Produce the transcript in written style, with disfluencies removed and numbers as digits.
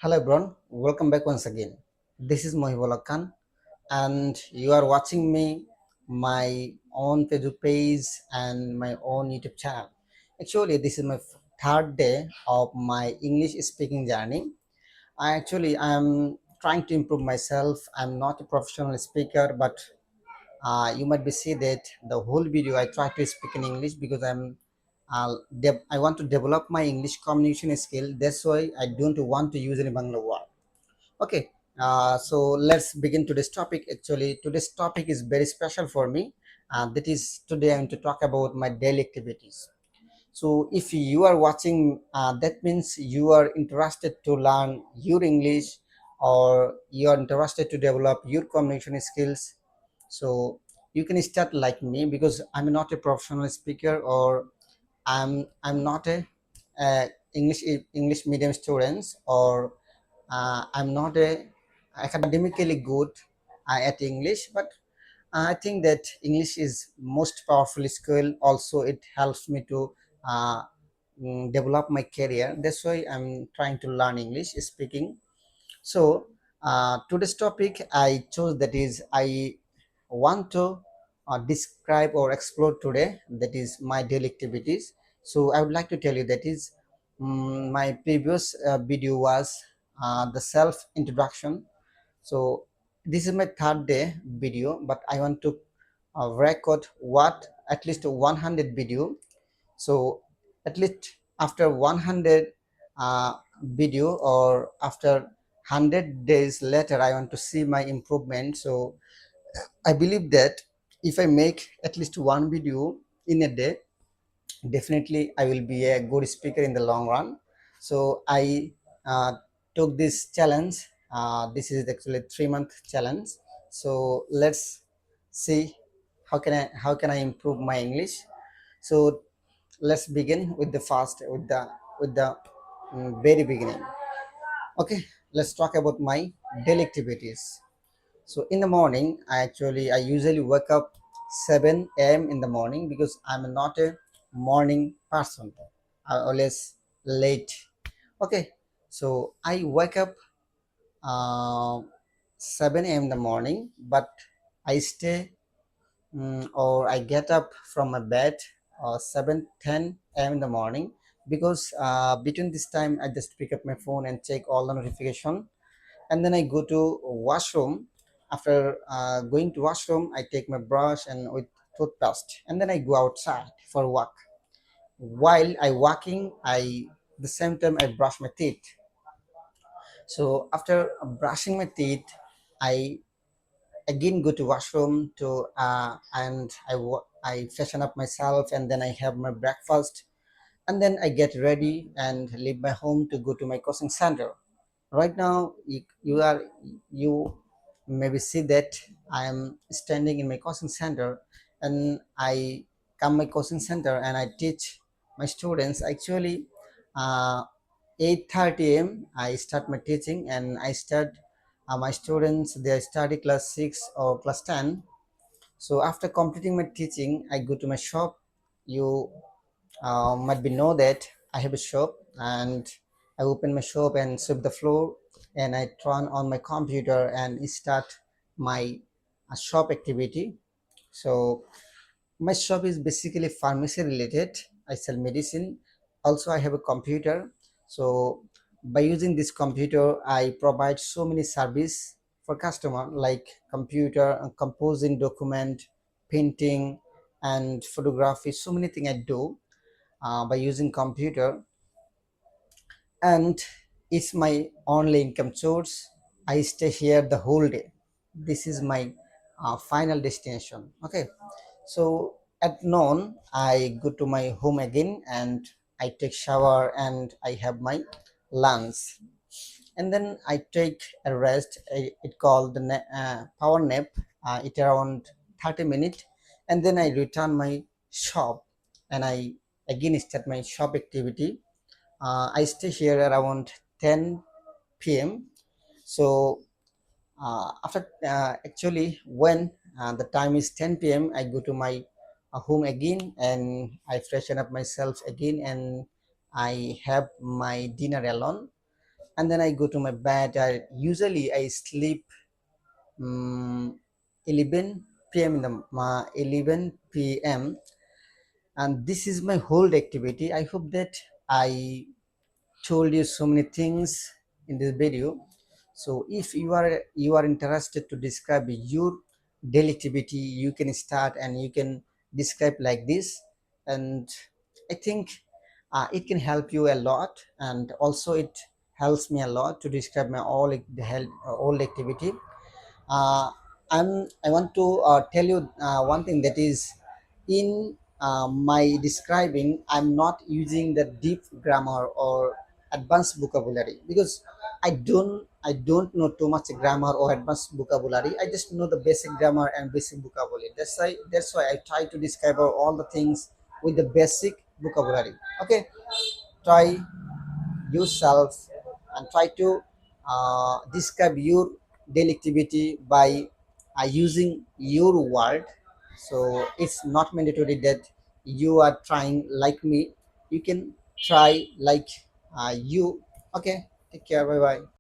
Hello everyone, welcome back once again. This is 𝗗𝗏𝗂𝗏 and you are watching me my own Facebook page and my own YouTube channel. Actually, this is my third day of my English speaking journey. I am trying to improve myself. I'm not a professional speaker, but you might be see that the whole video I try to speak in English because I want to develop my English communication skill. That's why I don't want to use any Bangla word. Okay, so let's begin today's topic. Actually, today's topic is very special for me. That is, today I'm to talk about my daily activities. So if you are watching, that means you are interested to learn your English or you are interested to develop your communication skills. So you can start like me because I'm not a professional speaker or I'm not a English medium students or I'm not a academically good at English, but I think that English is most powerful skill. Also, it helps me to uh, develop my career. That's why I'm trying to learn English speaking. So today's topic I chose, that is I want to describe or explore today, that is my daily activities. So I would like to tell you that is my previous video was the self introduction. So this is my third day video, but I want to record what at least 100 video. So at least after 100 uh, video or after 100 days later, I want to see my improvement. So I believe that if I make at least one video in a day, definitely I will be a good speaker in the long run. So I took this challenge. This is actually a 3-month challenge. So let's see how can I improve my English. So let's begin with the very beginning. Okay, let's talk about my daily activities. So in the morning, I usually wake up 7 a.m. in the morning because I'm not a morning person. I always late. Okay, so I wake up uh, 7 a.m. in the morning, but I stay or I get up from my bed 7:10 a.m. in the morning because between this time I just pick up my phone and check all the notification, and then I go to washroom. After going to washroom, I take my brush and with toothpaste, and then I go outside for a walk. While I walking, I the same time I brush my teeth. So after brushing my teeth, I again go to washroom to I freshen up myself, and then I have my breakfast, and then I get ready and leave my home to go to my coaching center. Right now you maybe see that I am standing in my coaching center, and I come my coaching center and I teach my students. Actually, uh, 8:30 a.m. I start my teaching, and I start my students, they study class 6 or class 10. So after completing my teaching, I go to my shop. You might be know that I have a shop, and I open my shop and sweep the floor, and I turn on my computer and start my shop activity. So my shop is basically pharmacy related. I sell medicine. Also, I have a computer. So by using this computer, I provide so many service for customer, like computer and composing document, painting, and photography. So many things I do by using computer, and it's my only income source. I stay here the whole day. This is my final destination. Okay, so at noon I go to my home again, and I take shower and I have my lunch, and then I take a rest. It called the power nap. It around 30 minutes, and then I return my shop, and I again start my shop activity. I stay here around 10 p.m. So after actually when the time is 10 p.m., I go to my home again, and I freshen up myself again, and I have my dinner alone. and then I go to my bed. I sleep 11 p.m. in the 11 p.m. and this is my whole activity. I hope that I told you so many things in this video. So if you are interested to describe your daily activity, you can start and you can describe like this, and I think it can help you a lot, and also it helps me a lot to describe my all activity. uh, I want to tell you one thing, that is, in my describing, I'm not using the deep grammar or advanced vocabulary, because I don't know too much grammar or advanced vocabulary. I just know the basic grammar and basic vocabulary. That's why I try to describe all the things with the basic vocabulary. Okay, try yourself and try to describe your daily activity by using your word. So it's not mandatory that you are trying like me. You can try like you. Okay, take care. Bye bye.